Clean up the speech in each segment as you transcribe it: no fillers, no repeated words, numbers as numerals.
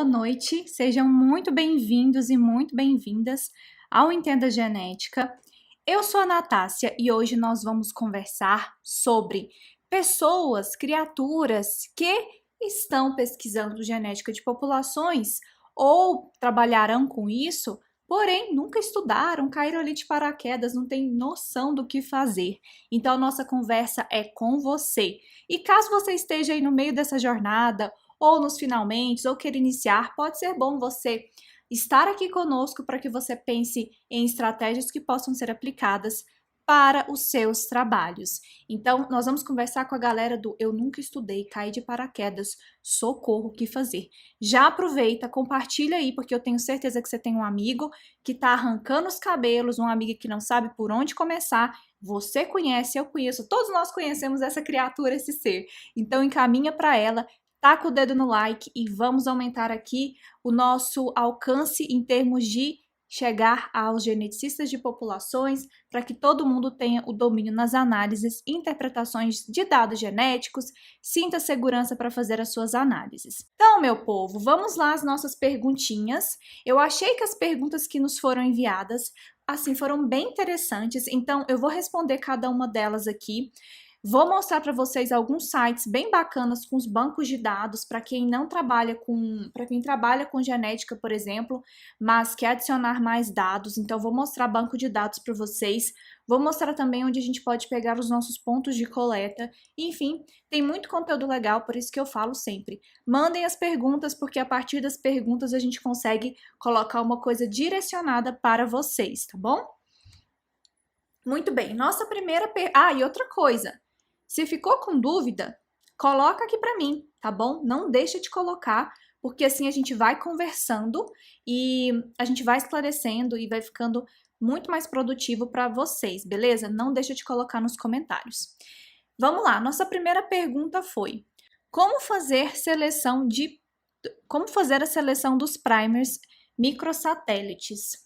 Boa noite, sejam muito bem-vindos e muito bem-vindas ao Entenda Genética. Eu sou a Natácia e hoje nós vamos conversar sobre pessoas, criaturas que estão pesquisando genética de populações ou trabalharão com isso, porém nunca estudaram, caíram ali de paraquedas, não têm noção do que fazer. Então, nossa conversa é com você. E caso você esteja aí no meio dessa jornada, ou nos finalmente, ou queira iniciar, pode ser bom você estar aqui conosco para que você pense em estratégias que possam ser aplicadas para os seus trabalhos. Então, nós vamos conversar com a galera do Eu Nunca Estudei, Caí de Paraquedas, Socorro, o que fazer? Já aproveita, compartilha aí, porque eu tenho certeza que você tem um amigo que está arrancando os cabelos, um amigo que não sabe por onde começar. Você conhece, eu conheço, todos nós conhecemos essa criatura, esse ser. Então, encaminha para ela. Taca o dedo no like e vamos aumentar aqui o nosso alcance em termos de chegar aos geneticistas de populações para que todo mundo tenha o domínio nas análises e interpretações de dados genéticos, sinta segurança para fazer as suas análises. Então, meu povo, vamos lá às nossas perguntinhas. Eu achei que as perguntas que nos foram enviadas, assim, foram bem interessantes, então eu vou responder cada uma delas aqui. Vou mostrar para vocês alguns sites bem bacanas com os bancos de dados para quem não trabalha para quem trabalha com genética, por exemplo, mas quer adicionar mais dados. Então, vou mostrar banco de dados para vocês. Vou mostrar também onde a gente pode pegar os nossos pontos de coleta. Enfim, tem muito conteúdo legal, por isso que eu falo sempre. Mandem as perguntas, porque a partir das perguntas a gente consegue colocar uma coisa direcionada para vocês, tá bom? Muito bem, nossa primeira e outra coisa. Se ficou com dúvida, coloca aqui para mim, tá bom? Não deixa de colocar, porque assim a gente vai conversando e a gente vai esclarecendo e vai ficando muito mais produtivo para vocês, beleza? Não deixa de colocar nos comentários. Vamos lá, nossa primeira pergunta foi: como fazer a seleção dos primers microsatélites?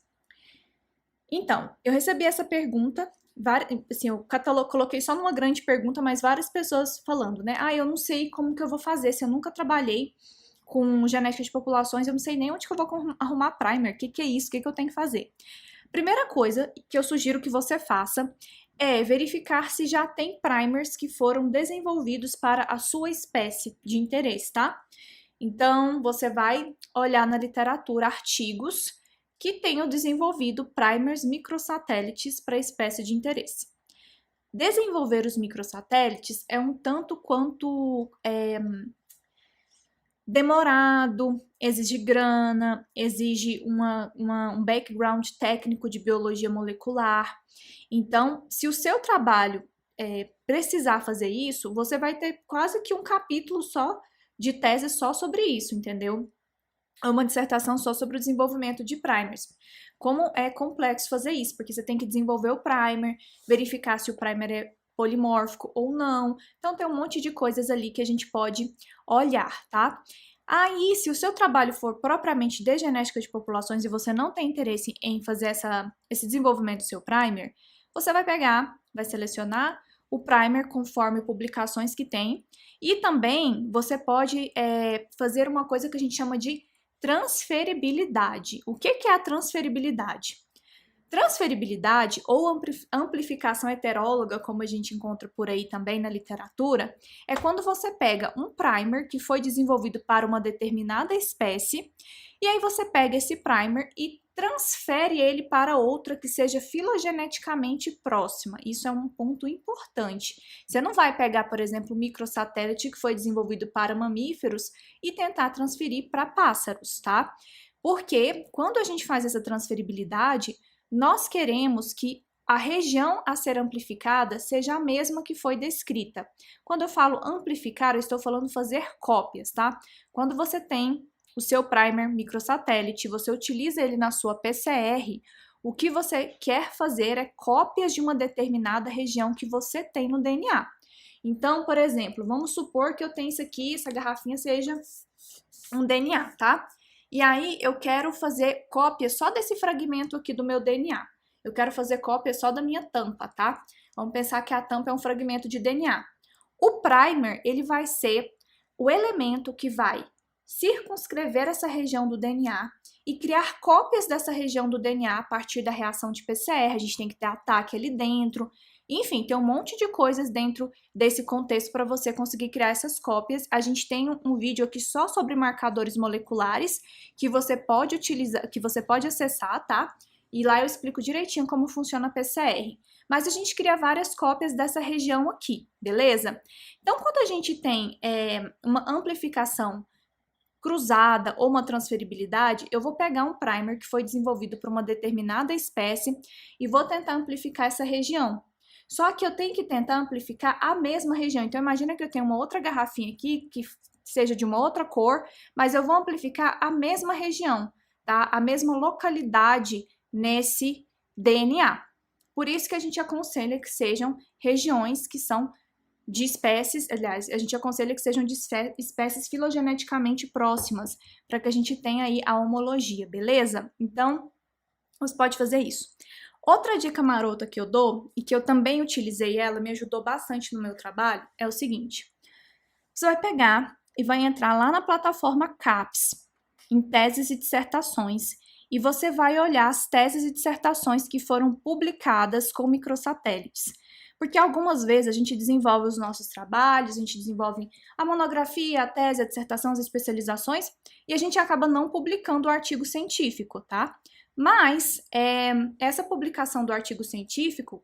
Então, eu recebi essa pergunta, assim, eu coloquei só numa grande pergunta, mas várias pessoas falando, né? Eu não sei como que eu vou fazer, se eu nunca trabalhei com genética de populações, eu não sei nem onde que eu vou arrumar primer, o que é isso, o que eu tenho que fazer? Primeira coisa que eu sugiro que você faça é verificar se já tem primers que foram desenvolvidos para a sua espécie de interesse, tá? Então, você vai olhar na literatura artigos que tenham desenvolvido primers microsatélites para a espécie de interesse. Desenvolver os microsatélites é um tanto quanto demorado, exige grana, exige um background técnico de biologia molecular. Então, se o seu trabalho precisar fazer isso, você vai ter quase que um capítulo só de tese só sobre isso, entendeu? Uma dissertação só sobre o desenvolvimento de primers. Como é complexo fazer isso, porque você tem que desenvolver o primer, verificar se o primer é polimórfico ou não. Então, tem um monte de coisas ali que a gente pode olhar, tá? Aí, se o seu trabalho for propriamente de genética de populações e você não tem interesse em fazer esse desenvolvimento do seu primer, você vai pegar, vai selecionar o primer conforme publicações que tem. E também você pode fazer uma coisa que a gente chama de transferibilidade. O que é a transferibilidade? Transferibilidade ou amplificação heteróloga, como a gente encontra por aí também na literatura, é quando você pega um primer que foi desenvolvido para uma determinada espécie, e aí você pega esse primer e transfere ele para outra que seja filogeneticamente próxima. Isso é um ponto importante. Você não vai pegar, por exemplo, um microsatélite que foi desenvolvido para mamíferos e tentar transferir para pássaros, tá? Porque quando a gente faz essa transferibilidade, nós queremos que a região a ser amplificada seja a mesma que foi descrita. Quando eu falo amplificar, eu estou falando fazer cópias, tá? Quando você tem o seu primer microsatélite, você utiliza ele na sua PCR, o que você quer fazer é cópias de uma determinada região que você tem no DNA. Então, por exemplo, vamos supor que eu tenho isso aqui, essa garrafinha seja um DNA, tá? E aí eu quero fazer cópia só desse fragmento aqui do meu DNA. Eu quero fazer cópia só da minha tampa, tá? Vamos pensar que a tampa é um fragmento de DNA. O primer, ele vai ser o elemento que vai circunscrever essa região do DNA e criar cópias dessa região do DNA a partir da reação de PCR. A gente tem que ter ataque ali dentro. Enfim, tem um monte de coisas dentro desse contexto para você conseguir criar essas cópias. A gente tem um vídeo aqui só sobre marcadores moleculares que você pode utilizar, que você pode acessar, tá? E lá eu explico direitinho como funciona a PCR. Mas a gente cria várias cópias dessa região aqui, beleza? Então, quando a gente tem uma amplificação cruzada ou uma transferibilidade, eu vou pegar um primer que foi desenvolvido para uma determinada espécie e vou tentar amplificar essa região. Só que eu tenho que tentar amplificar a mesma região. Então, imagina que eu tenho uma outra garrafinha aqui que seja de uma outra cor, mas eu vou amplificar a mesma região, tá? A mesma localidade nesse DNA. Por isso que a gente aconselha que sejam regiões que são de espécies, aliás, a gente aconselha que sejam de espécies filogeneticamente próximas, para que a gente tenha aí a homologia, beleza? Então, você pode fazer isso. Outra dica marota que eu dou, e que eu também utilizei ela, me ajudou bastante no meu trabalho, é o seguinte. Você vai pegar e vai entrar lá na plataforma CAPES, em teses e dissertações, e você vai olhar as teses e dissertações que foram publicadas com microsatélites. Porque algumas vezes a gente desenvolve os nossos trabalhos, a gente desenvolve a monografia, a tese, a dissertação, as especializações, e a gente acaba não publicando o artigo científico, tá? Mas essa publicação do artigo científico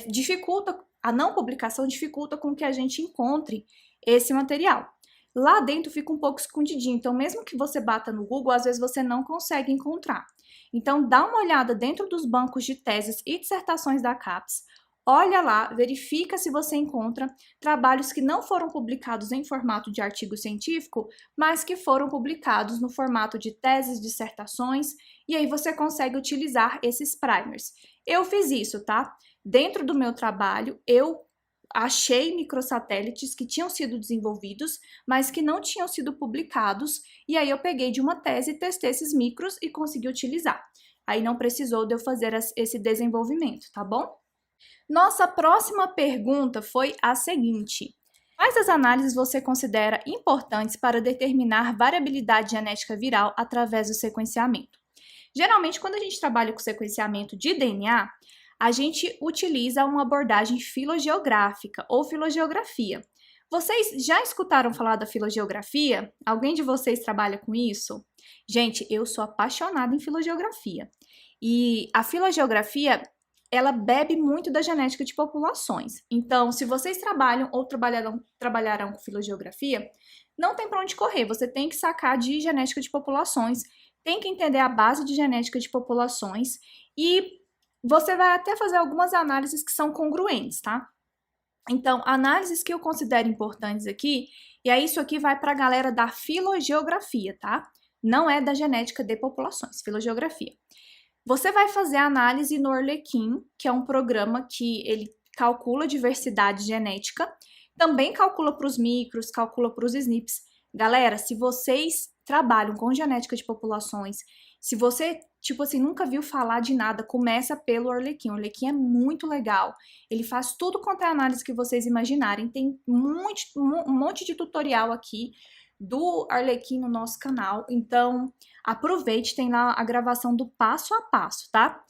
dificulta, a não publicação dificulta com que a gente encontre esse material. Lá dentro fica um pouco escondidinho, então mesmo que você bata no Google, às vezes você não consegue encontrar. Então dá uma olhada dentro dos bancos de teses e dissertações da CAPES, olha lá, verifica se você encontra trabalhos que não foram publicados em formato de artigo científico, mas que foram publicados no formato de teses, dissertações, e aí você consegue utilizar esses primers. Eu fiz isso, tá? Dentro do meu trabalho, eu achei microsatélites que tinham sido desenvolvidos, mas que não tinham sido publicados, e aí eu peguei de uma tese, testei esses micros e consegui utilizar. Aí não precisou de eu fazer esse desenvolvimento, tá bom? Nossa próxima pergunta foi a seguinte: quais as análises você considera importantes para determinar variabilidade genética viral através do sequenciamento? Geralmente, quando a gente trabalha com sequenciamento de DNA, a gente utiliza uma abordagem filogeográfica ou filogeografia. Vocês já escutaram falar da filogeografia? Alguém de vocês trabalha com isso? Gente, eu sou apaixonada em filogeografia. E a filogeografia, ela bebe muito da genética de populações. Então, se vocês trabalham ou trabalharão com filogeografia, não tem para onde correr. Você tem que sacar de genética de populações, tem que entender a base de genética de populações e você vai até fazer algumas análises que são congruentes, tá? Então, análises que eu considero importantes aqui, e aí isso aqui vai para a galera da filogeografia, tá? Não é da genética de populações, filogeografia. Você vai fazer a análise no Arlequim, que é um programa que ele calcula diversidade genética, também calcula para os micros, calcula para os SNPs. Galera, se vocês trabalham com genética de populações, se você, tipo assim, nunca viu falar de nada, começa pelo Arlequim. O Arlequim é muito legal. Ele faz tudo quanto é análise que vocês imaginarem. Tem um monte de tutorial aqui do Arlequim no nosso canal. Então, aproveite, tem lá a gravação do passo a passo, tá?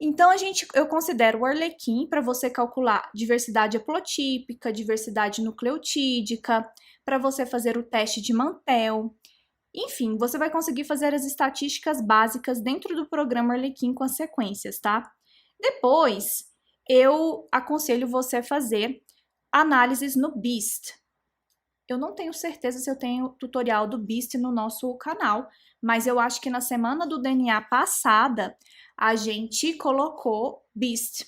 Então, eu considero o Arlequim para você calcular diversidade haplotípica, diversidade nucleotídica, para você fazer o teste de Mantel. Enfim, você vai conseguir fazer as estatísticas básicas dentro do programa Arlequim com as sequências, tá? Depois, eu aconselho você a fazer análises no BEAST. Eu não tenho certeza se eu tenho tutorial do BEAST no nosso canal, mas eu acho que na semana do DNA passada, a gente colocou BEAST.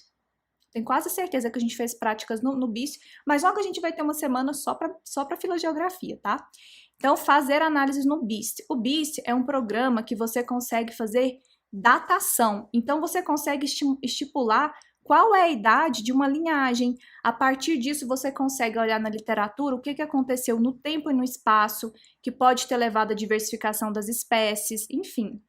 Tenho quase certeza que a gente fez práticas no BEAST, mas logo a gente vai ter uma semana só para filogeografia, tá? Então, fazer análises no BEAST. O BEAST é um programa que você consegue fazer datação. Então, você consegue estipular qual é a idade de uma linhagem. A partir disso, você consegue olhar na literatura o que aconteceu no tempo e no espaço, que pode ter levado à diversificação das espécies, enfim.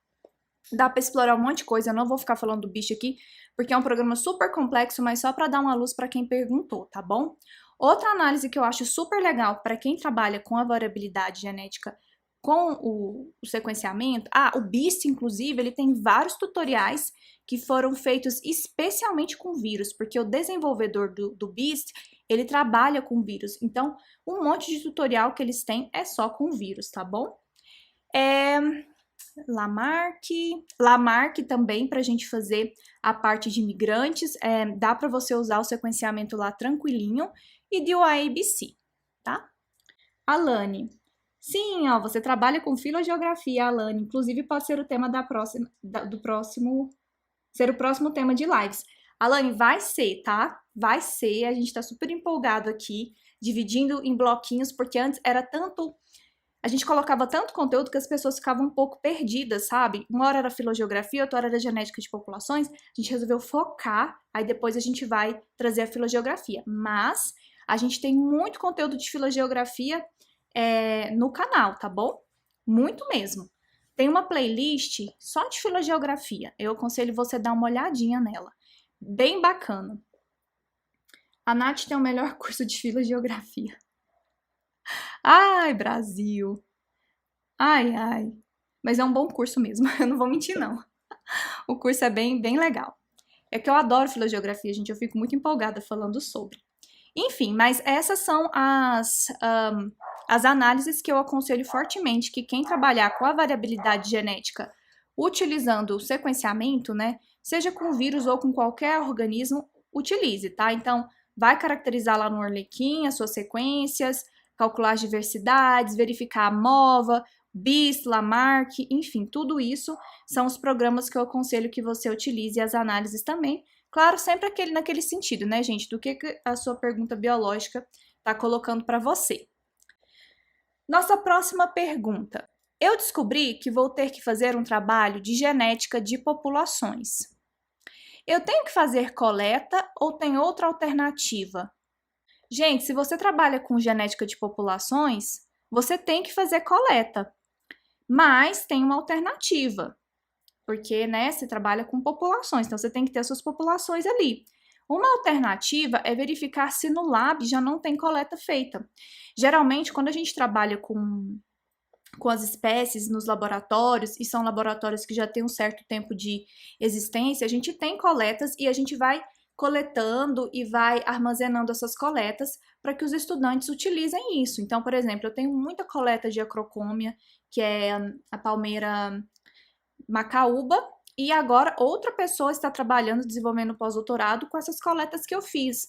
Dá para explorar um monte de coisa, eu não vou ficar falando do bicho aqui, porque é um programa super complexo, mas só para dar uma luz para quem perguntou, tá bom? Outra análise que eu acho super legal para quem trabalha com a variabilidade genética com o sequenciamento, o BEAST, inclusive, ele tem vários tutoriais que foram feitos especialmente com vírus, porque o desenvolvedor do BEAST, ele trabalha com vírus. Então, um monte de tutorial que eles têm é só com vírus, tá bom? Lamarck também, para a gente fazer a parte de imigrantes, dá para você usar o sequenciamento lá tranquilinho, e de UABC, tá? Alane. Sim, ó, você trabalha com filogeografia, Alane. Inclusive, pode ser o tema ser o próximo tema de lives. Alane, vai ser, tá? Vai ser. A gente tá super empolgado aqui, dividindo em bloquinhos, porque antes era tanto. A gente colocava tanto conteúdo que as pessoas ficavam um pouco perdidas, sabe? Uma hora era filogeografia, outra hora era genética de populações. A gente resolveu focar, aí depois a gente vai trazer a filogeografia. Mas a gente tem muito conteúdo de filogeografia no canal, tá bom? Muito mesmo. Tem uma playlist só de filogeografia. Eu aconselho você dar uma olhadinha nela. Bem bacana. A Nath tem o melhor curso de filogeografia. Ai, Brasil. Ai, ai. Mas é um bom curso mesmo, eu não vou mentir, não. O curso é bem legal. É que eu adoro filogeografia, gente, eu fico muito empolgada falando sobre. Enfim, mas essas são as análises que eu aconselho fortemente que quem trabalhar com a variabilidade genética utilizando o sequenciamento, né, seja com vírus ou com qualquer organismo, utilize, tá? Então, vai caracterizar lá no Arlequim as suas sequências, calcular as diversidades, verificar a MOVA, BEAST, Lamarck, enfim, tudo isso são os programas que eu aconselho que você utilize e as análises também. Claro, sempre naquele sentido, né, gente, do que a sua pergunta biológica está colocando para você. Nossa próxima pergunta. Eu descobri que vou ter que fazer um trabalho de genética de populações. Eu tenho que fazer coleta ou tem outra alternativa? Gente, se você trabalha com genética de populações, você tem que fazer coleta, mas tem uma alternativa, porque, né, você trabalha com populações, então você tem que ter as suas populações ali. Uma alternativa é verificar se no lab já não tem coleta feita. Geralmente, quando a gente trabalha com as espécies nos laboratórios, e são laboratórios que já têm um certo tempo de existência, a gente tem coletas e a gente vai coletando e vai armazenando essas coletas para que os estudantes utilizem isso. Então, por exemplo, eu tenho muita coleta de acrocômia, que é a palmeira macaúba, e agora outra pessoa está trabalhando, desenvolvendo pós-doutorado com essas coletas que eu fiz.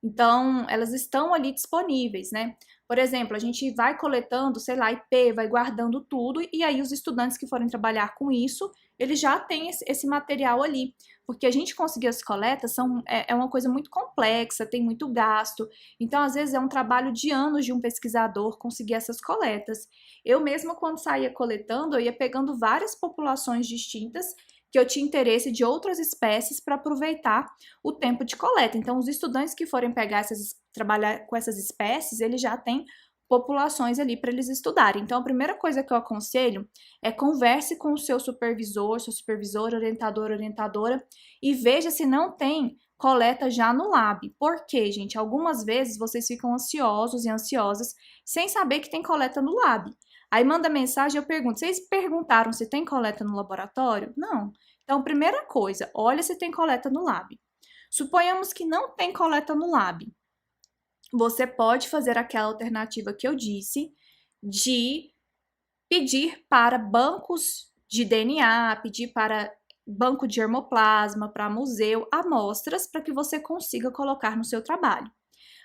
Então, elas estão ali disponíveis, né? Por exemplo, a gente vai coletando, sei lá, IP, vai guardando tudo, e aí os estudantes que forem trabalhar com isso, eles já têm esse material ali. Porque a gente conseguir as coletas é uma coisa muito complexa, tem muito gasto. Então, às vezes, é um trabalho de anos de um pesquisador conseguir essas coletas. Eu mesma, quando saía coletando, eu ia pegando várias populações distintas que eu tinha interesse de outras espécies para aproveitar o tempo de coleta. Então, os estudantes que forem trabalhar com essas espécies, eles já têm populações ali para eles estudarem. Então, a primeira coisa que eu aconselho é converse com o seu supervisor, orientador, orientadora, e veja se não tem coleta já no lab. Por quê, gente? Algumas vezes vocês ficam ansiosos e ansiosas sem saber que tem coleta no lab. Aí manda mensagem, eu pergunto, vocês perguntaram se tem coleta no laboratório? Não. Então, primeira coisa, olha se tem coleta no lab. Suponhamos que não tem coleta no lab. Você pode fazer aquela alternativa que eu disse de pedir para bancos de DNA, pedir para banco de hermoplasma, para museu, amostras para que você consiga colocar no seu trabalho.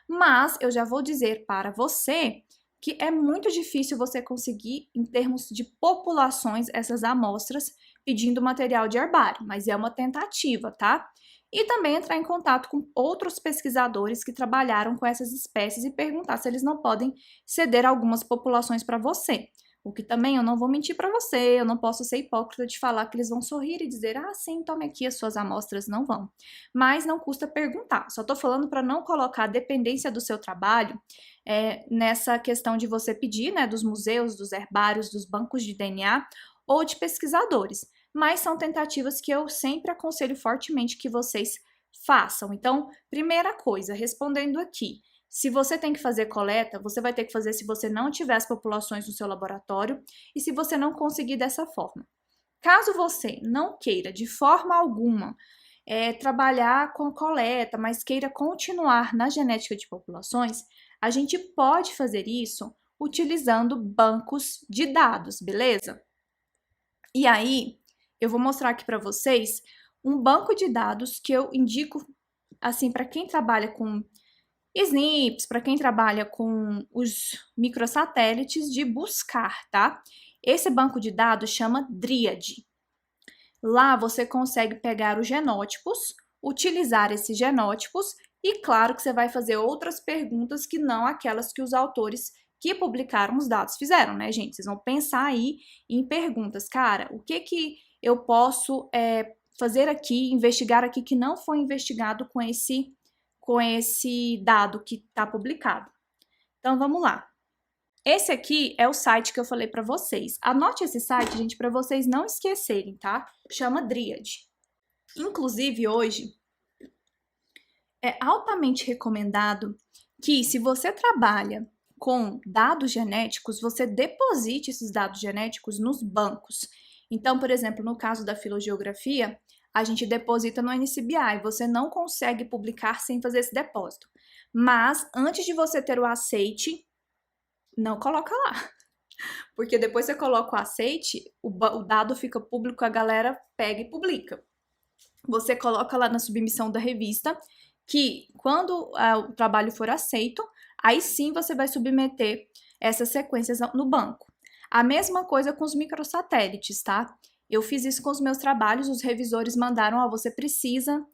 Mas eu já vou dizer para você que é muito difícil você conseguir, em termos de populações, essas amostras pedindo material de herbário, mas é uma tentativa, tá? E também entrar em contato com outros pesquisadores que trabalharam com essas espécies e perguntar se eles não podem ceder algumas populações para você. O que também eu não vou mentir para você, eu não posso ser hipócrita de falar que eles vão sorrir e dizer, ah, sim, tome aqui as suas amostras, não vão. Mas não custa perguntar, só tô falando para não colocar a dependência do seu trabalho nessa questão de você pedir, né, dos museus, dos herbários, dos bancos de DNA ou de pesquisadores. Mas são tentativas que eu sempre aconselho fortemente que vocês façam. Então, primeira coisa, respondendo aqui, Se você tem que fazer coleta, você vai ter que fazer se você não tiver as populações no seu laboratório e se você não conseguir dessa forma. Caso você não queira de forma alguma trabalhar com coleta, mas queira continuar na genética de populações, a gente pode fazer isso utilizando bancos de dados, beleza? E aí, eu vou mostrar aqui para vocês um banco de dados que eu indico, assim, para quem trabalha com SNPs, para quem trabalha com os microsatélites, de buscar, tá? Esse banco de dados chama Dryad. Lá você consegue pegar os genótipos, utilizar esses genótipos e claro que você vai fazer outras perguntas que não aquelas que os autores que publicaram os dados fizeram, né, gente? Vocês vão pensar aí em perguntas. Cara, o que eu posso fazer aqui, investigar aqui que não foi investigado com esse dado que está publicado? Então, vamos lá. Esse aqui é o site que eu falei para vocês. Anote esse site, gente, para vocês não esquecerem, tá? Chama Dryad. Inclusive, hoje, é altamente recomendado que, se você trabalha com dados genéticos, você deposite esses dados genéticos nos bancos. Então, por exemplo, no caso da filogeografia, a gente deposita no NCBI, você não consegue publicar sem fazer esse depósito. Mas, antes de você ter o aceite, não coloca lá. Porque depois você coloca o aceite, o dado fica público, a galera pega e publica. Você coloca lá na submissão da revista que quando o trabalho for aceito, aí sim você vai submeter essas sequências no banco. A mesma coisa com os microsatélites, tá? Eu fiz isso com os meus trabalhos, os revisores mandaram, ó, você precisa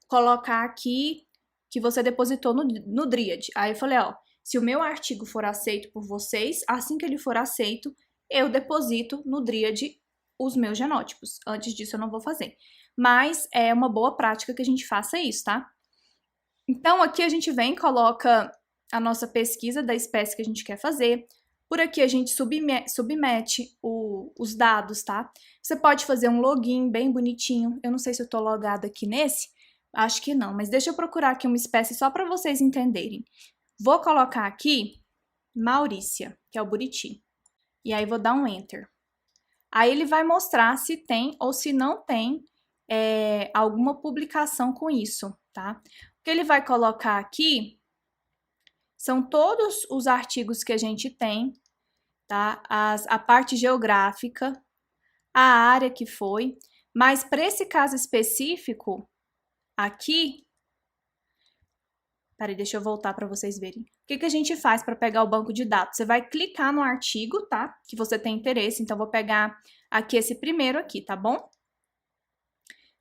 colocar aqui que você depositou no Dryad. Aí eu falei, ó, se o meu artigo for aceito por vocês, assim que ele for aceito, eu deposito no Dryad os meus genótipos. Antes disso eu não vou fazer. Mas é uma boa prática que a gente faça isso, tá? Então aqui a gente vem, coloca a nossa pesquisa da espécie que a gente quer fazer. Por aqui a gente submete os dados, tá? Você pode fazer um login bem bonitinho. Eu não sei se eu tô logada aqui nesse. Acho que não, mas deixa eu procurar aqui uma espécie só para vocês entenderem. Vou colocar aqui Maurícia, que é o buriti. E aí vou dar um Enter. Aí ele vai mostrar se tem ou se não tem alguma publicação com isso, tá? O que ele vai colocar aqui são todos os artigos que a gente tem, tá? A parte geográfica, a área que foi, mas para esse caso específico aqui, peraí, deixa eu voltar para vocês verem. O que a gente faz para pegar o banco de dados? Você vai clicar no artigo, tá? Que você tem interesse, então vou pegar aqui esse primeiro aqui, tá bom?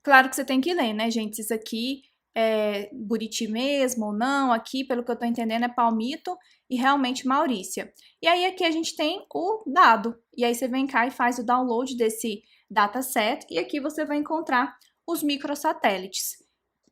Claro que você tem que ler, né, gente? Se isso aqui é Buriti mesmo ou não, aqui, pelo que eu tô entendendo, é Palmito e realmente Maurícia. E aí aqui a gente tem o dado, e aí você vem cá e faz o download desse dataset, e aqui você vai encontrar os microsatélites.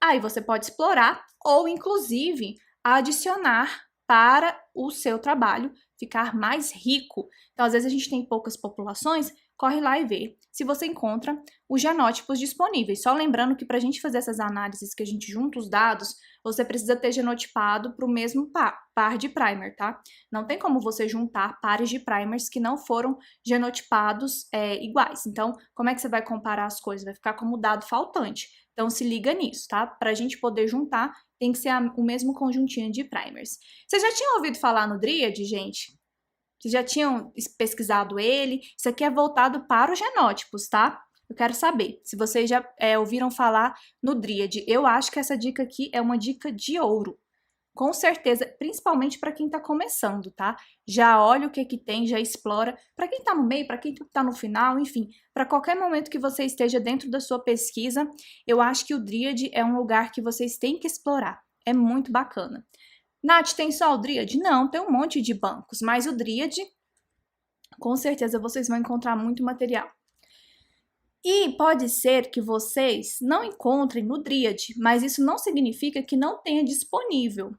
Aí você pode explorar ou, inclusive, adicionar para o seu trabalho ficar mais rico. Então, às vezes a gente tem poucas populações, corre lá e vê se você encontra os genótipos disponíveis. Só lembrando que para a gente fazer essas análises, que a gente junta os dados, você precisa ter genotipado para o mesmo par de primer, tá? Não tem como você juntar pares de primers que não foram genotipados iguais. Então, como é que você vai comparar as coisas? Vai ficar como dado faltante. Então, se liga nisso, tá? Para a gente poder juntar, tem que ser o mesmo conjuntinho de primers. Vocês já tinham ouvido falar no Dryad, gente? Vocês já tinham pesquisado ele? Isso aqui é voltado para os genótipos, tá? Eu quero saber se vocês já ouviram falar no Dryad. Eu acho que essa dica aqui é uma dica de ouro. Com certeza, principalmente para quem está começando, tá? Já olha o que tem, já explora. Para quem está no meio, para quem está no final, enfim, para qualquer momento que você esteja dentro da sua pesquisa, eu acho que o Dryad é um lugar que vocês têm que explorar. É muito bacana. Nath, tem só o Dryad? Não, tem um monte de bancos, mas o Dryad, com certeza vocês vão encontrar muito material. E pode ser que vocês não encontrem no Dryad, mas isso não significa que não tenha disponível.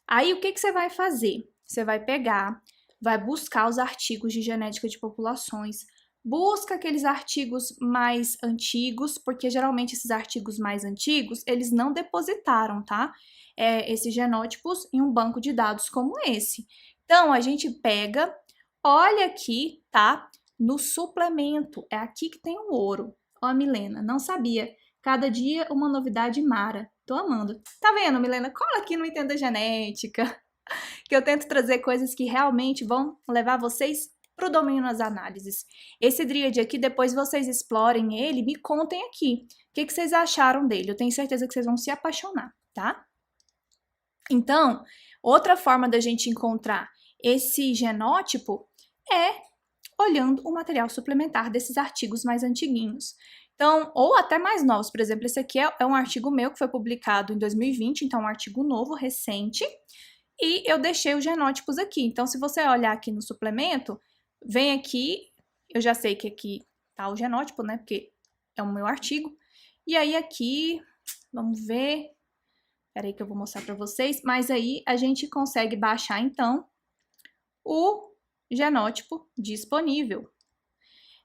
Aí, o que você vai fazer? Você vai pegar, vai buscar os artigos de genética de populações, busca aqueles artigos mais antigos, porque geralmente esses artigos mais antigos, eles não depositaram, tá? Esses genótipos em um banco de dados como esse. Então, a gente pega, olha aqui, tá? No suplemento, é aqui que tem o ouro. Ó, Milena, não sabia. Cada dia uma novidade mara. Tô amando. Tá vendo, Milena? Cola aqui no Entenda Genética, que eu tento trazer coisas que realmente vão levar vocês para o domínio nas análises. Esse Dríade aqui, depois vocês explorem ele, me contem aqui o que vocês acharam dele. Eu tenho certeza que vocês vão se apaixonar, tá? Então, outra forma da gente encontrar esse genótipo é olhando o material suplementar desses artigos mais antiguinhos. Então, ou até mais novos. Por exemplo, esse aqui é um artigo meu que foi publicado em 2020, então é um artigo novo, recente, e eu deixei os genótipos aqui. Então, se você olhar aqui no suplemento, vem aqui, eu já sei que aqui tá o genótipo, né, porque é o meu artigo. E aí aqui, vamos ver, peraí que eu vou mostrar para vocês, mas aí a gente consegue baixar, então, o genótipo disponível.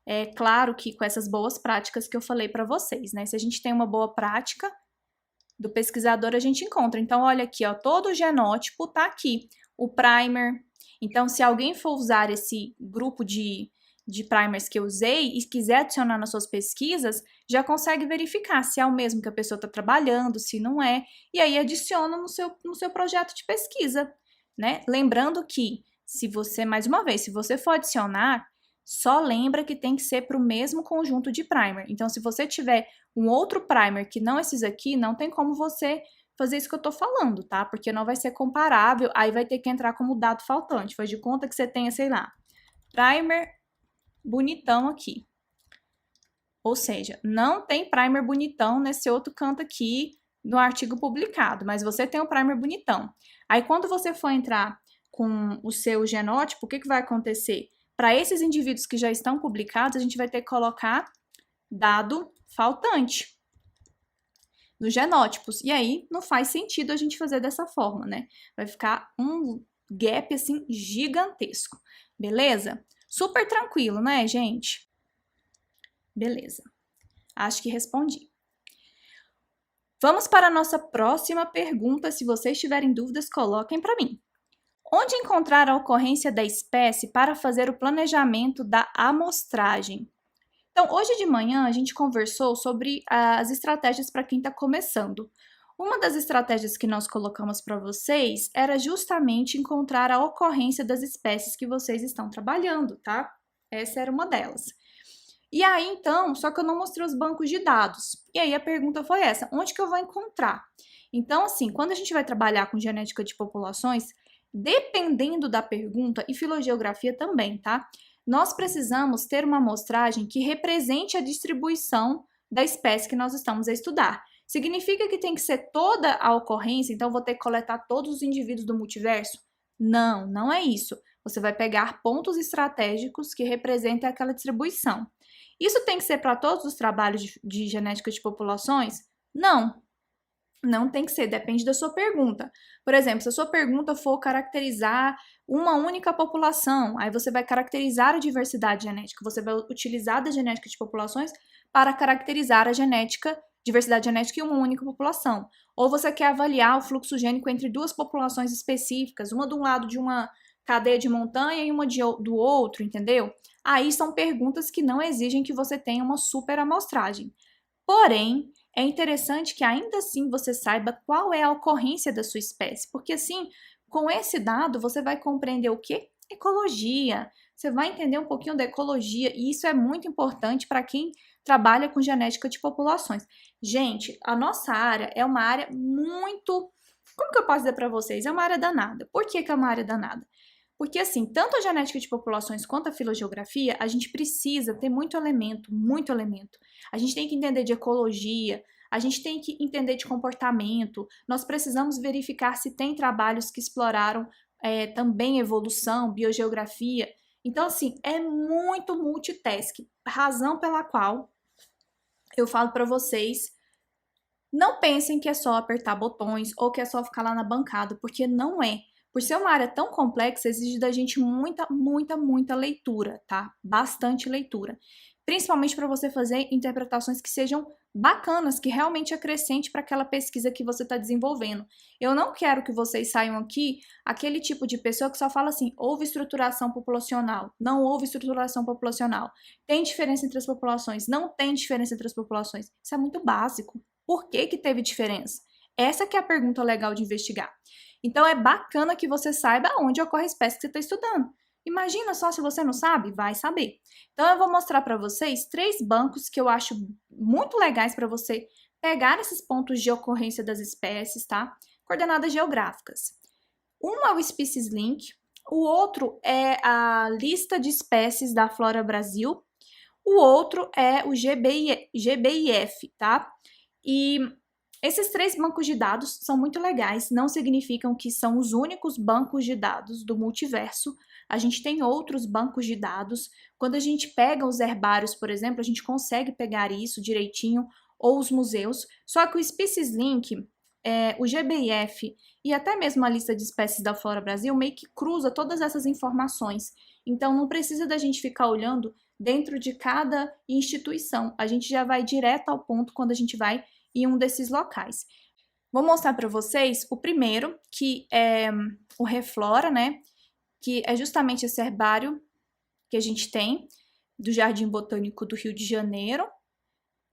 É claro que com essas boas práticas que eu falei para vocês, né, se a gente tem uma boa prática do pesquisador, a gente encontra. Então, olha aqui, ó, todo o genótipo tá aqui. O primer. Então, se alguém for usar esse grupo de primers que eu usei e quiser adicionar nas suas pesquisas, já consegue verificar se é o mesmo que a pessoa está trabalhando, se não é, e aí adiciona no seu projeto de pesquisa, né? Lembrando que, se você, mais uma vez, se você for adicionar, só lembra que tem que ser para o mesmo conjunto de primer. Então, se você tiver um outro primer que não esses aqui, não tem como você fazer isso que eu tô falando, tá? Porque não vai ser comparável, aí vai ter que entrar como dado faltante. Faz de conta que você tenha, sei lá, primer bonitão aqui. Ou seja, não tem primer bonitão nesse outro canto aqui no artigo publicado, mas você tem o primer bonitão. Aí, quando você for entrar com o seu genótipo, o que vai acontecer? Para esses indivíduos que já estão publicados, a gente vai ter que colocar dado faltante nos genótipos. E aí, não faz sentido a gente fazer dessa forma, né? Vai ficar um gap, assim, gigantesco. Beleza? Super tranquilo, né, gente? Beleza. Acho que respondi. Vamos para a nossa próxima pergunta. Se vocês tiverem dúvidas, coloquem para mim. Onde encontrar a ocorrência da espécie para fazer o planejamento da amostragem? Então, hoje de manhã a gente conversou sobre as estratégias para quem está começando. Uma das estratégias que nós colocamos para vocês era justamente encontrar a ocorrência das espécies que vocês estão trabalhando, tá? Essa era uma delas. E aí, então, só que eu não mostrei os bancos de dados. E aí a pergunta foi essa: onde que eu vou encontrar? Então, assim, quando a gente vai trabalhar com genética de populações, dependendo da pergunta, e filogeografia também, tá? Nós precisamos ter uma amostragem que represente a distribuição da espécie que nós estamos a estudar. Significa que tem que ser toda a ocorrência, então vou ter que coletar todos os indivíduos do multiverso? Não, não é isso. Você vai pegar pontos estratégicos que representem aquela distribuição. Isso tem que ser para todos os trabalhos de genética de populações? Não, não tem que ser, depende da sua pergunta. Por exemplo, se a sua pergunta for caracterizar uma única população, aí você vai caracterizar a diversidade genética, você vai utilizar da genética de populações para caracterizar a diversidade genética em uma única população. Ou você quer avaliar o fluxo gênico entre duas populações específicas, uma de um lado de uma cadeia de montanha e uma do outro, entendeu? Aí são perguntas que não exigem que você tenha uma super amostragem. Porém, é interessante que ainda assim você saiba qual é a ocorrência da sua espécie, porque assim, com esse dado, você vai compreender o quê? Ecologia. Você vai entender um pouquinho da ecologia, e isso é muito importante para quem trabalha com genética de populações. Gente, a nossa área é uma área muito... Como que eu posso dizer para vocês? É uma área danada. Por que é uma área danada? Porque, assim, tanto a genética de populações quanto a filogeografia, a gente precisa ter muito elemento, muito elemento. A gente tem que entender de ecologia, a gente tem que entender de comportamento, nós precisamos verificar se tem trabalhos que exploraram também evolução, biogeografia. Então, assim, é muito multitask, razão pela qual eu falo para vocês, não pensem que é só apertar botões ou que é só ficar lá na bancada, porque não é. Por ser uma área tão complexa, exige da gente muita leitura, tá? Bastante leitura. Principalmente para você fazer interpretações que sejam bacanas, que realmente acrescente para aquela pesquisa que você está desenvolvendo. Eu não quero que vocês saiam aqui aquele tipo de pessoa que só fala assim, houve estruturação populacional, não houve estruturação populacional. Tem diferença entre as populações? Não tem diferença entre as populações. Isso é muito básico. Por que que teve diferença? Essa que é a pergunta legal de investigar. Então é bacana que você saiba onde ocorre a espécie que você está estudando. Imagina só se você não sabe, vai saber. Então eu vou mostrar para vocês 3 bancos que eu acho muito legais para você pegar esses pontos de ocorrência das espécies, tá? Coordenadas geográficas. Um é o Species Link, o outro é a lista de espécies da Flora Brasil, o outro é o GBIF, tá? E esses 3 bancos de dados são muito legais, não significam que são os únicos bancos de dados do multiverso. A gente tem outros bancos de dados. Quando a gente pega os herbários, por exemplo, a gente consegue pegar isso direitinho, ou os museus. Só que o Species Link, o GBIF e até mesmo a lista de espécies da Flora Brasil meio que cruza todas essas informações. Então não precisa da gente ficar olhando dentro de cada instituição. A gente já vai direto ao ponto quando a gente vai em um desses locais. Vou mostrar para vocês o primeiro, que é o Reflora, né? Que é justamente esse herbário que a gente tem do Jardim Botânico do Rio de Janeiro.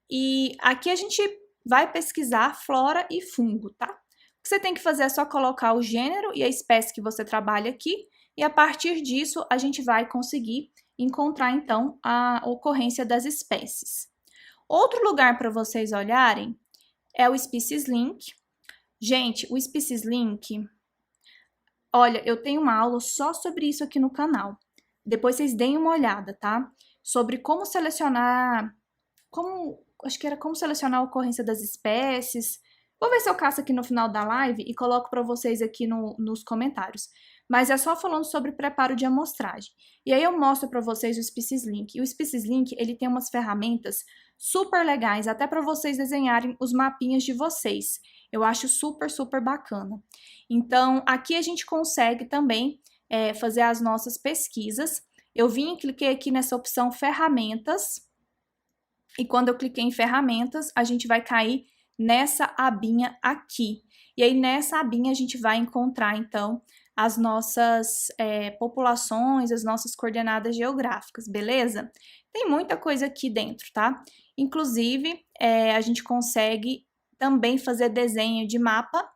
E aqui a gente vai pesquisar flora e fungo, tá? O que você tem que fazer é só colocar o gênero e a espécie que você trabalha aqui, e a partir disso a gente vai conseguir encontrar então a ocorrência das espécies. Outro lugar para vocês olharem é o Species Link. Gente, o Species Link, olha, eu tenho uma aula só sobre isso aqui no canal. Depois vocês deem uma olhada, tá? Sobre como selecionar, acho que era como selecionar a ocorrência das espécies. Vou ver se eu caço aqui no final da live e coloco para vocês aqui nos comentários. Mas é só falando sobre preparo de amostragem. E aí eu mostro para vocês o Species Link. E o Species Link, ele tem umas ferramentas super legais, até para vocês desenharem os mapinhas de vocês. Eu acho super bacana. Então, aqui a gente consegue também fazer as nossas pesquisas. Eu vim e cliquei aqui nessa opção Ferramentas. E quando eu cliquei em Ferramentas, a gente vai cair nessa abinha aqui. E aí, nessa abinha, a gente vai encontrar, então, as nossas populações, as nossas coordenadas geográficas, beleza? Tem muita coisa aqui dentro, tá? Inclusive, a gente consegue também fazer desenho de mapa,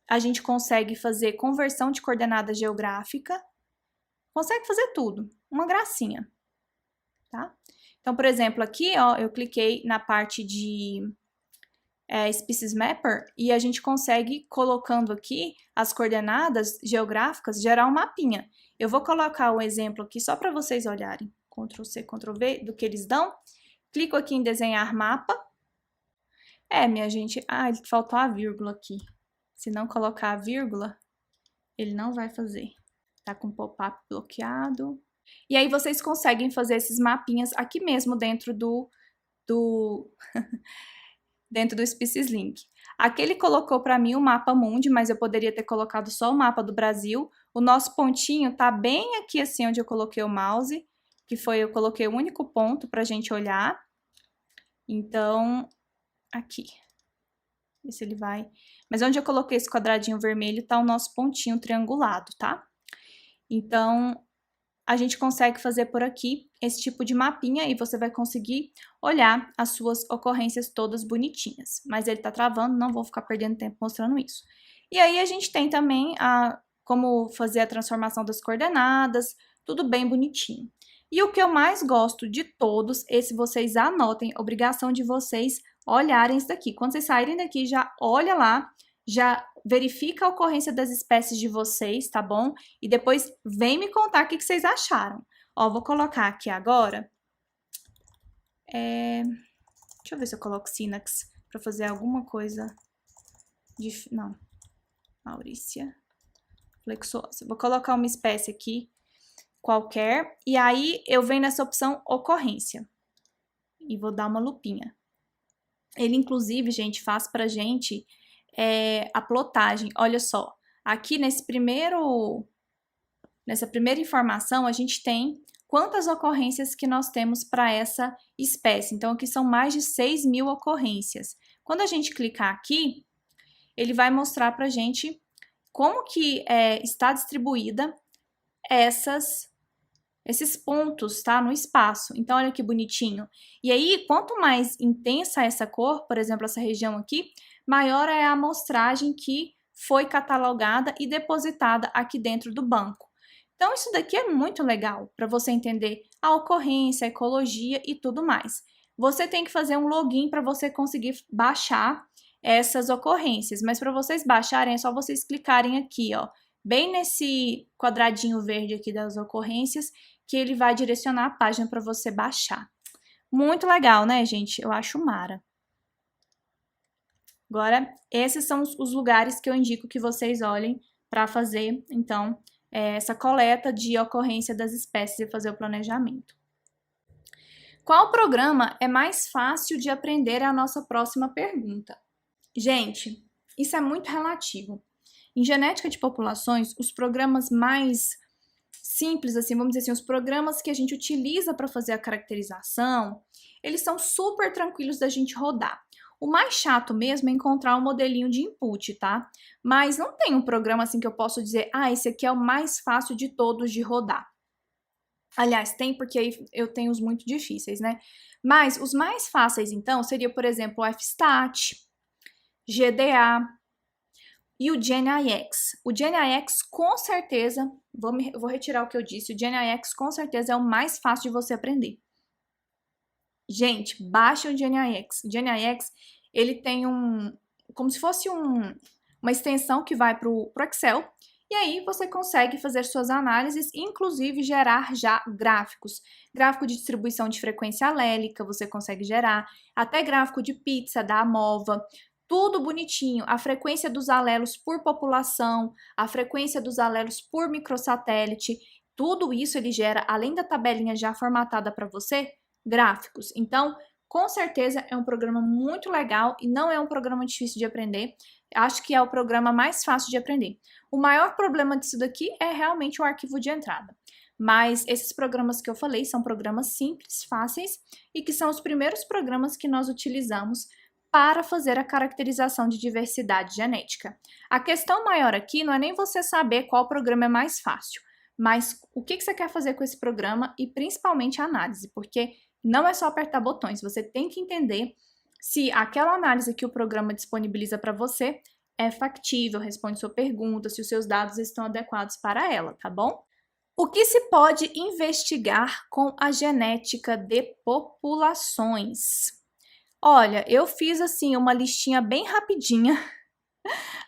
a gente consegue fazer conversão de coordenada geográfica, consegue fazer tudo, uma gracinha, tá? Então, por exemplo, aqui, ó, eu cliquei na parte de Species Mapper e a gente consegue, colocando aqui as coordenadas geográficas, gerar um mapinha. Eu vou colocar um exemplo aqui só para vocês olharem. Ctrl C, Ctrl V, do que eles dão. Clico aqui em desenhar mapa. Minha gente, faltou a vírgula aqui. Se não colocar a vírgula, ele não vai fazer. Tá com o pop-up bloqueado. E aí vocês conseguem fazer esses mapinhas aqui mesmo dentro do dentro do Species Link. Aqui ele colocou para mim o mapa mundi, mas eu poderia ter colocado só o mapa do Brasil. O nosso pontinho tá bem aqui assim onde eu coloquei o mouse, que foi eu coloquei o único ponto para a gente olhar. Então, aqui. Ver se ele vai... Mas onde eu coloquei esse quadradinho vermelho tá o nosso pontinho triangulado, tá? Então, a gente consegue fazer por aqui esse tipo de mapinha e você vai conseguir olhar as suas ocorrências todas bonitinhas. Mas ele tá travando, não vou ficar perdendo tempo mostrando isso. E aí a gente tem também como fazer a transformação das coordenadas, tudo bem bonitinho. E o que eu mais gosto de todos, esse vocês anotem, obrigação de vocês olharem isso daqui. Quando vocês saírem daqui, já olha lá, já verifica a ocorrência das espécies de vocês, tá bom? E depois vem me contar o que vocês acharam. Ó, vou colocar aqui agora. Deixa eu ver se eu coloco Synax para fazer alguma coisa de... Não. Maurícia. Flexuosa. Vou colocar uma espécie aqui, qualquer. E aí, eu venho nessa opção ocorrência. E vou dar uma lupinha. Ele, inclusive, gente, faz pra gente... a plotagem, olha só, aqui nessa primeira informação, a gente tem quantas ocorrências que nós temos para essa espécie. Então, aqui são mais de 6.000 ocorrências. Quando a gente clicar aqui, ele vai mostrar para a gente como que está distribuída esses pontos, tá? No espaço. Então, olha que bonitinho. E aí, quanto mais intensa essa cor, por exemplo, essa região aqui, maior é a amostragem que foi catalogada e depositada aqui dentro do banco. Então, isso daqui é muito legal para você entender a ocorrência, a ecologia e tudo mais. Você tem que fazer um login para você conseguir baixar essas ocorrências, mas para vocês baixarem é só vocês clicarem aqui, ó, bem nesse quadradinho verde aqui das ocorrências, que ele vai direcionar a página para você baixar. Muito legal, né, gente? Eu acho mara. Agora, esses são os lugares que eu indico que vocês olhem para fazer, então, essa coleta de ocorrência das espécies e fazer o planejamento. Qual programa é mais fácil de aprender? É a nossa próxima pergunta. Gente, isso é muito relativo. Em genética de populações, os programas mais simples, assim, vamos dizer assim, os programas que a gente utiliza para fazer a caracterização, eles são super tranquilos da gente rodar. O mais chato mesmo é encontrar um modelinho de input, tá? Mas não tem um programa assim que eu posso dizer, esse aqui é o mais fácil de todos de rodar. Aliás, tem, porque aí eu tenho os muito difíceis, né? Mas os mais fáceis, então, seria, por exemplo, o FSTAT, GDA e o GenIX. O GenIX, com certeza, vou retirar o que eu disse, o GenIX, com certeza, é o mais fácil de você aprender. Gente, baixa o GenIX. O GenIX, ele tem como se fosse uma extensão que vai para o Excel, e aí você consegue fazer suas análises, inclusive gerar já gráficos. Gráfico de distribuição de frequência alélica, você consegue gerar, até gráfico de pizza da AMOVA, tudo bonitinho. A frequência dos alelos por população, a frequência dos alelos por microsatélite, tudo isso ele gera, além da tabelinha já formatada para você, gráficos. Então, com certeza é um programa muito legal e não é um programa difícil de aprender. Acho que é o programa mais fácil de aprender. O maior problema disso daqui é realmente o arquivo de entrada. Mas esses programas que eu falei são programas simples, fáceis e que são os primeiros programas que nós utilizamos para fazer a caracterização de diversidade genética. A questão maior aqui não é nem você saber qual programa é mais fácil, mas o que você quer fazer com esse programa e principalmente a análise, porque não é só apertar botões, você tem que entender se aquela análise que o programa disponibiliza para você é factível, responde sua pergunta, se os seus dados estão adequados para ela, tá bom? O que se pode investigar com a genética de populações? Olha, eu fiz assim uma listinha bem rapidinha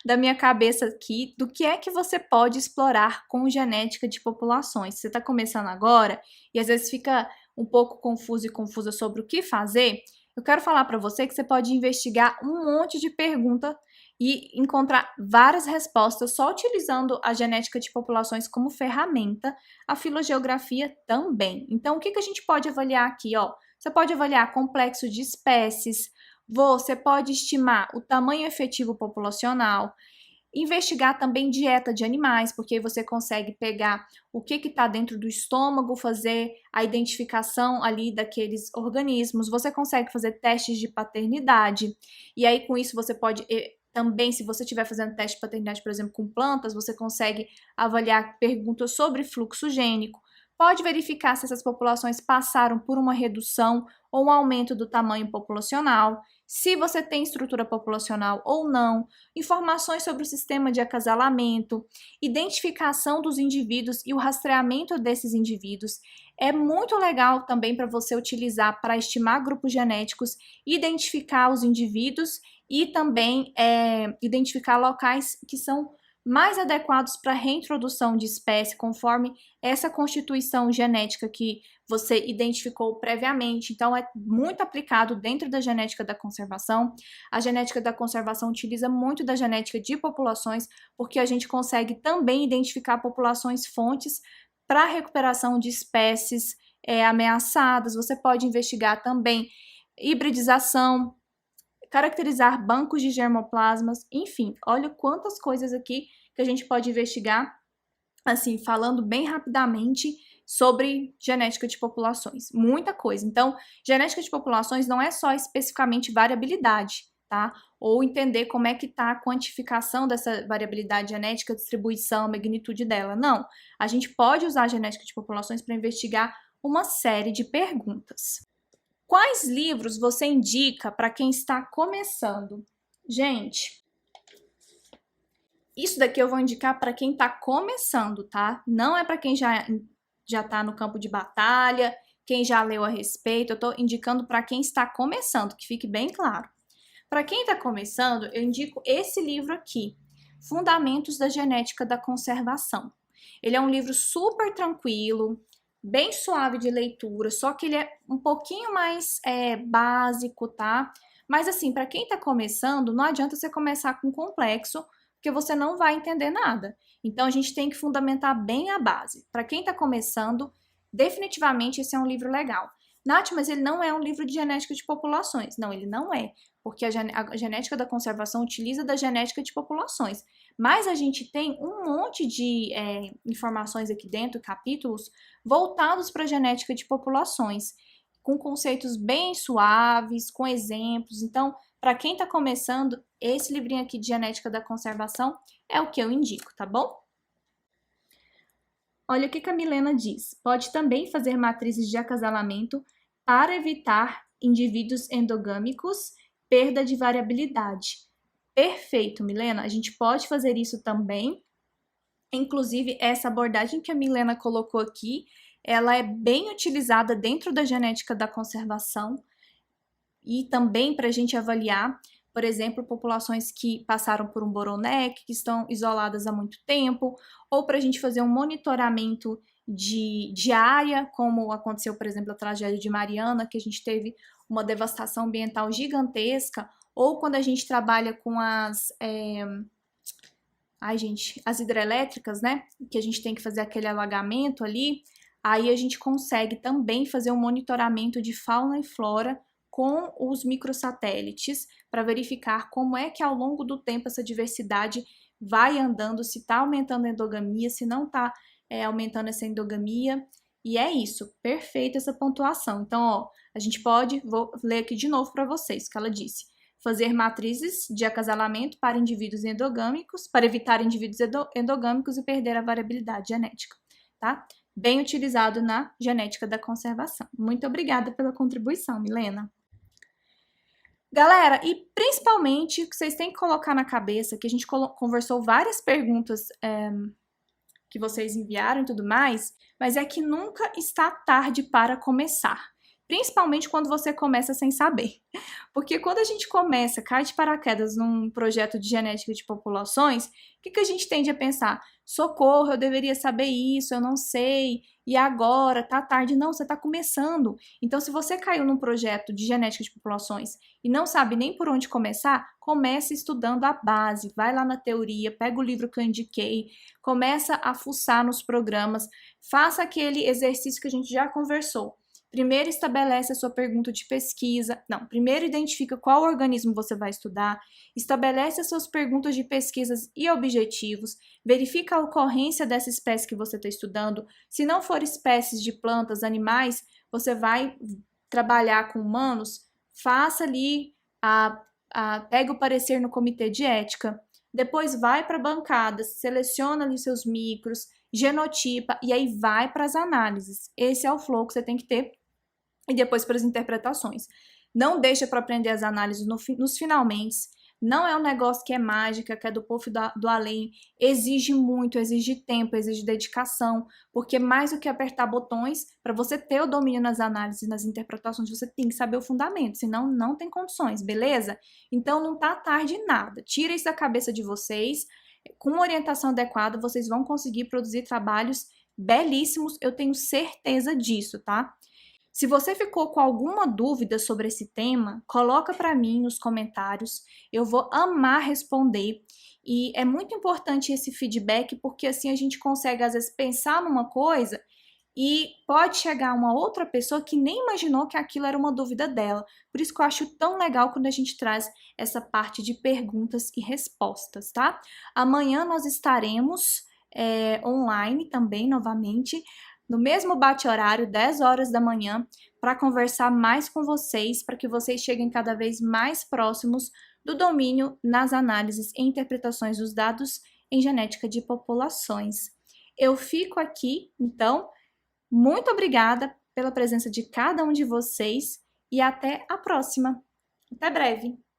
da minha cabeça aqui do que é que você pode explorar com genética de populações. Você está começando agora e às vezes fica um pouco confuso e confusa sobre o que fazer. Eu quero falar para você que você pode investigar um monte de pergunta e encontrar várias respostas só utilizando a genética de populações como ferramenta, a filogeografia também. Então, o que a gente pode avaliar aqui, ó? Você pode avaliar complexo de espécies, você pode estimar o tamanho efetivo populacional, investigar também dieta de animais, porque aí você consegue pegar o que está dentro do estômago, fazer a identificação ali daqueles organismos, você consegue fazer testes de paternidade, e aí com isso você pode também, se você estiver fazendo teste de paternidade, por exemplo, com plantas, você consegue avaliar perguntas sobre fluxo gênico, pode verificar se essas populações passaram por uma redução ou um aumento do tamanho populacional, se você tem estrutura populacional ou não, informações sobre o sistema de acasalamento, identificação dos indivíduos e o rastreamento desses indivíduos. É muito legal também para você utilizar para estimar grupos genéticos, identificar os indivíduos e também identificar locais que são mais adequados para reintrodução de espécie, conforme essa constituição genética que você identificou previamente. Então, é muito aplicado dentro da genética da conservação. A genética da conservação utiliza muito da genética de populações, porque a gente consegue também identificar populações fontes para recuperação de espécies ameaçadas. Você pode investigar também hibridização, caracterizar bancos de germoplasmas, enfim, olha quantas coisas aqui que que a gente pode investigar, assim, falando bem rapidamente sobre genética de populações. Muita coisa. Então, genética de populações não é só especificamente variabilidade, tá? Ou entender como é que está a quantificação dessa variabilidade genética, distribuição, magnitude dela. Não. A gente pode usar a genética de populações para investigar uma série de perguntas. Quais livros você indica para quem está começando? Gente, isso daqui eu vou indicar para quem está começando, tá? Não é para quem já está no campo de batalha, quem já leu a respeito. Eu estou indicando para quem está começando, que fique bem claro. Para quem está começando, eu indico esse livro aqui, Fundamentos da Genética da Conservação. Ele é um livro super tranquilo, bem suave de leitura, só que ele é um pouquinho mais básico, tá? Mas assim, para quem está começando, não adianta você começar com complexo, porque você não vai entender nada. Então a gente tem que fundamentar bem a base. Para quem está começando, definitivamente esse é um livro legal. Nath, mas ele não é um livro de genética de populações. Não, ele não é, porque a genética da conservação utiliza da genética de populações. Mas a gente tem um monte de informações aqui dentro, capítulos, voltados para a genética de populações, com conceitos bem suaves, com exemplos. Então, para quem está começando, esse livrinho aqui de genética da conservação é o que eu indico, tá bom? Olha o que a Milena diz. Pode também fazer matrizes de acasalamento para evitar indivíduos endogâmicos, perda de variabilidade. Perfeito, Milena. A gente pode fazer isso também. Inclusive, essa abordagem que a Milena colocou aqui, ela é bem utilizada dentro da genética da conservação e também para a gente avaliar, por exemplo, populações que passaram por um bottleneck, que estão isoladas há muito tempo, ou para a gente fazer um monitoramento de área, como aconteceu, por exemplo, a tragédia de Mariana, que a gente teve uma devastação ambiental gigantesca, ou quando a gente trabalha com as hidrelétricas, né? Que a gente tem que fazer aquele alagamento ali, aí a gente consegue também fazer um monitoramento de fauna e flora com os microsatélites para verificar como é que ao longo do tempo essa diversidade vai andando, se está aumentando a endogamia, se não está aumentando essa endogamia. E é isso, perfeita essa pontuação. Então, ó, a gente pode, vou ler aqui de novo para vocês o que ela disse. Fazer matrizes de acasalamento para indivíduos endogâmicos, para evitar indivíduos endogâmicos e perder a variabilidade genética, tá? Bem utilizado na genética da conservação. Muito obrigada pela contribuição, Milena. Galera, e principalmente o que vocês têm que colocar na cabeça, que a gente conversou várias perguntas que vocês enviaram e tudo mais, mas é que nunca está tarde para começar. Principalmente quando você começa sem saber. Porque quando a gente começa, cai de paraquedas num projeto de genética de populações, o que a gente tende a pensar? Socorro, eu deveria saber isso, eu não sei, e agora, tá tarde. Não, você tá começando. Então, se você caiu num projeto de genética de populações e não sabe nem por onde começar, comece estudando a base, vai lá na teoria, pega o livro que eu indiquei, começa a fuçar nos programas, faça aquele exercício que a gente já conversou. Primeiro estabelece a sua pergunta de pesquisa. Não, primeiro identifica qual organismo você vai estudar, estabelece as suas perguntas de pesquisas e objetivos, verifica a ocorrência dessa espécie que você está estudando. Se não for espécies de plantas, animais, você vai trabalhar com humanos, faça ali, pega o parecer no comitê de ética, depois vai para a bancada, seleciona ali seus micros, genotipa e aí vai para as análises. Esse é o flow que você tem que ter. E depois para as interpretações. Não deixa para aprender as análises nos finalmente. Não é um negócio que é mágica, que é do povo do além. Exige muito, exige tempo, exige dedicação. Porque mais do que apertar botões, para você ter o domínio nas análises, nas interpretações, você tem que saber o fundamento. Senão, não tem condições, beleza? Então, não tá tarde em nada. Tira isso da cabeça de vocês. Com orientação adequada, vocês vão conseguir produzir trabalhos belíssimos. Eu tenho certeza disso, tá? Se você ficou com alguma dúvida sobre esse tema, coloca para mim nos comentários, eu vou amar responder. E é muito importante esse feedback, porque assim a gente consegue às vezes pensar numa coisa e pode chegar uma outra pessoa que nem imaginou que aquilo era uma dúvida dela. Por isso que eu acho tão legal quando a gente traz essa parte de perguntas e respostas, tá? Amanhã nós estaremos online também, novamente, no mesmo bate-horário, 10 horas da manhã, para conversar mais com vocês, para que vocês cheguem cada vez mais próximos do domínio nas análises e interpretações dos dados em genética de populações. Eu fico aqui, então, muito obrigada pela presença de cada um de vocês e até a próxima. Até breve!